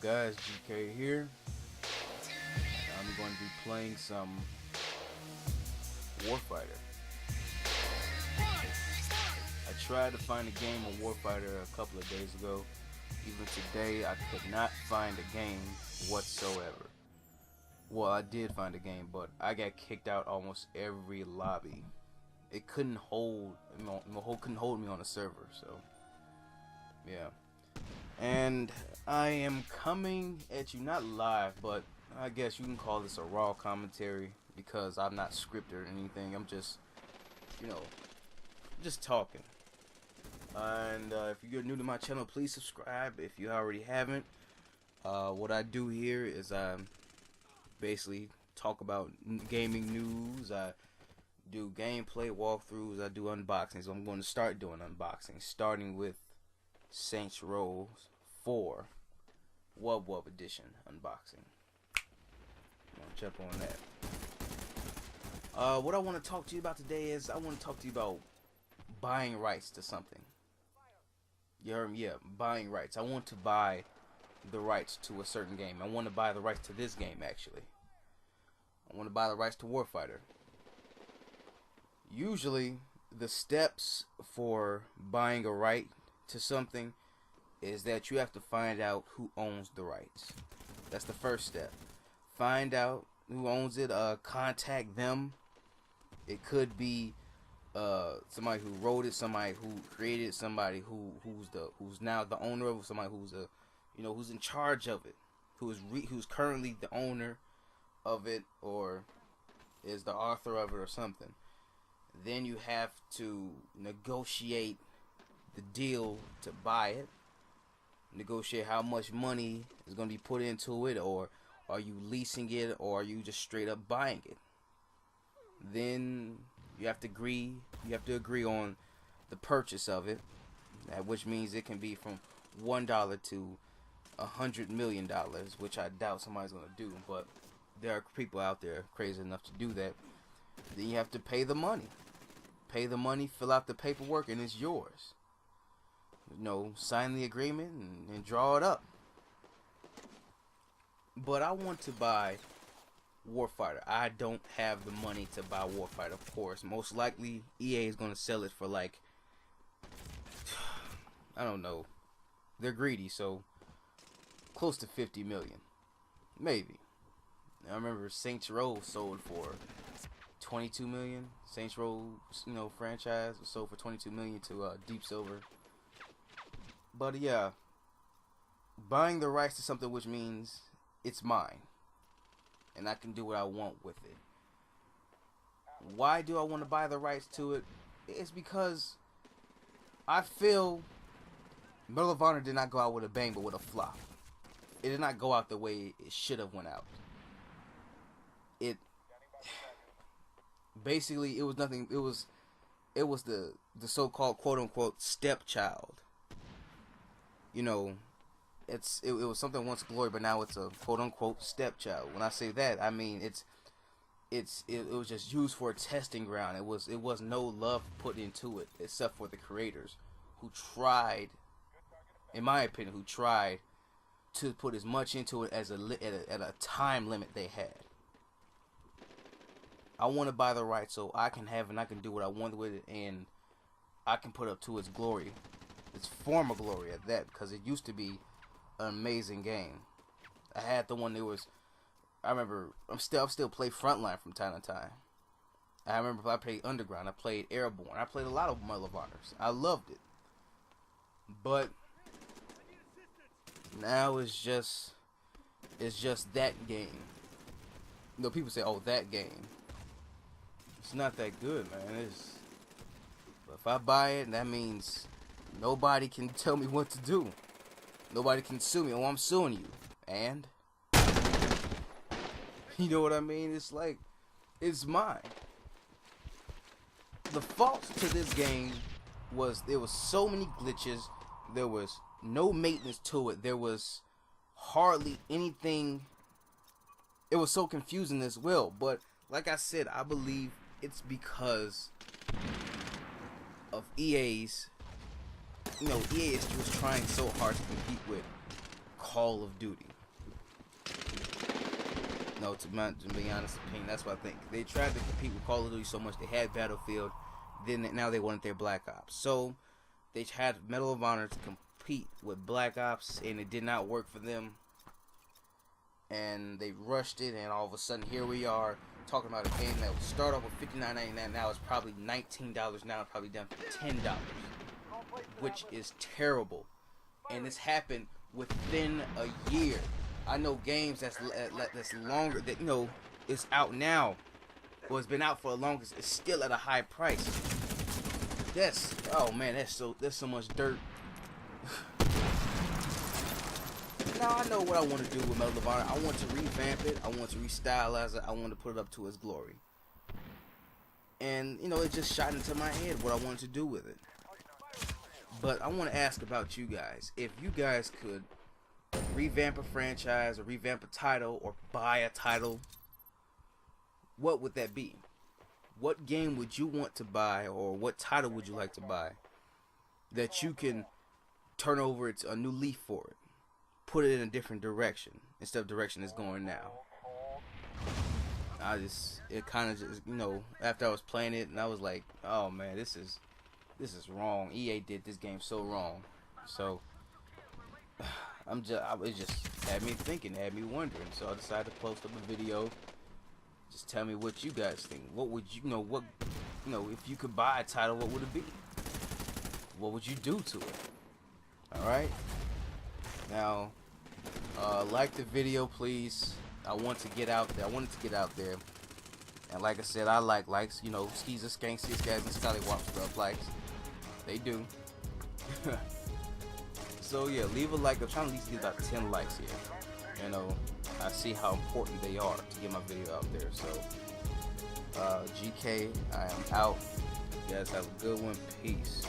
guys, GK here. I'm going to be playing some Warfighter. I tried to find a game of Warfighter a couple of days ago. Even today, I could not find a game whatsoever. Well, I did find a game, but I got kicked out almost every lobby. It couldn't hold, MoH couldn't hold me on the server, so yeah. And I am coming at you, not live, but I guess you can call this a raw commentary because I'm not scripted or anything. I'm just, just talking. And if you're new to my channel, please subscribe if you already haven't. What I do here is I basically talk about gaming news. I do gameplay walkthroughs. I do unboxings. So I'm going to start doing unboxings, starting with Saints Row 4 Wub Edition unboxing. I'm gonna jump on that. What I want to talk to you about today is I want to talk to you about buying rights to something. You heard me? Yeah, buying rights. I want to buy the rights to a certain game. I want to buy the rights to this game, actually. I want to buy the rights to Warfighter. Usually, the steps for buying a right to something is that you have to find out who owns the rights. That's the first step. Find out who owns it. Contact them. It could be somebody who wrote it, somebody who created it, somebody who's now the owner of it, somebody who's who's in charge of it, who's currently the owner of it, or is the author of it or something. Then you have to negotiate the deal to buy it, negotiate how much money is going to be put into it, or are you leasing it, or are you just straight up buying it. Then you have to agree on the purchase of it, which means it can be from $1 to $100 million, which I doubt somebody's going to do, but there are people out there crazy enough to do that. Then you have to pay the money. Fill out the paperwork, and it's yours. Sign the agreement and draw it up. But I want to buy Warfighter. I don't have the money to buy Warfighter, of course. Most likely EA is going to sell it for like, I don't know. They're greedy, so close to 50 million. Maybe. I remember Saints Row sold for 22 million. Saints Row, franchise was sold for 22 million to Deep Silver. But yeah, buying the rights to something, which means it's mine, and I can do what I want with it. Why do I want to buy the rights to it? It's because I feel Medal of Honor did not go out with a bang, but with a flop. It did not go out the way it should have went out. Basically, it was nothing. It was the so-called quote unquote stepchild. It was something once glory, but now it's a quote unquote stepchild. When I say that, I mean it was just used for a testing ground. It was no love put into it, except for the creators, who tried, in my opinion, to put as much into it as at a time limit they had. I want to buy the right so I can have and I can do what I want with it, and I can put up to its glory, its former glory at that, because it used to be an amazing game. I had the one that was, I remember, I still play Frontline from time to time. I remember I played Underground, I played Airborne, I played a lot of Medal of Honors. I loved it. But now it's just that game. People say, oh, that game. It's not that good, man. But if I buy it, that means nobody can tell me what to do. Nobody can sue me. Oh, I'm suing you. And you know what I mean? It's like, it's mine. The fault to this game was there was so many glitches. There was no maintenance to it. There was hardly anything. It was so confusing as well. But like I said, I believe it's because of EA's EA was trying so hard to compete with Call of Duty. No, to be honest opinion, that's what I think. They tried to compete with Call of Duty so much. They had Battlefield, then now they wanted their Black Ops. So they had Medal of Honor to compete with Black Ops, and it did not work for them. And they rushed it, and all of a sudden here we are talking about a game that would start off with $59.99. Now it's probably $19 now, probably down to $10, which is terrible. And this happened within a year. I know games that's longer, that it's out now, or it's been out for the longest. It's still at a high price. Oh man, there's so much dirt. Now I know what I want to do with Medal of Honor. I want to revamp it. I want to restylize it. I want to put it up to its glory. And it just shot into my head what I wanted to do with it. But I want to ask about you guys. If you guys could revamp a franchise or revamp a title or buy a title, what would that be? What game would you want to buy, or what title would you like to buy that you can turn over a new leaf for it? Put it in a different direction instead of direction it's going now. It kind of just, after I was playing it, and I was like, oh man, this is wrong. EA did this game so wrong. So it just had me thinking, had me wondering. So I decided to post up a video. Just tell me what you guys think. What would if you could buy a title, what would it be? What would you do to it? All right. Now, like the video, please. I want to get out there. I want it to get out there. And like I said, I like likes. Skis and skanks, these guys and scallywaps stuff likes. They do. So yeah, leave a like. I'm trying to at least get about 10 likes here. I see how important they are to get my video out there. So, GK, I am out. You guys have a good one. Peace.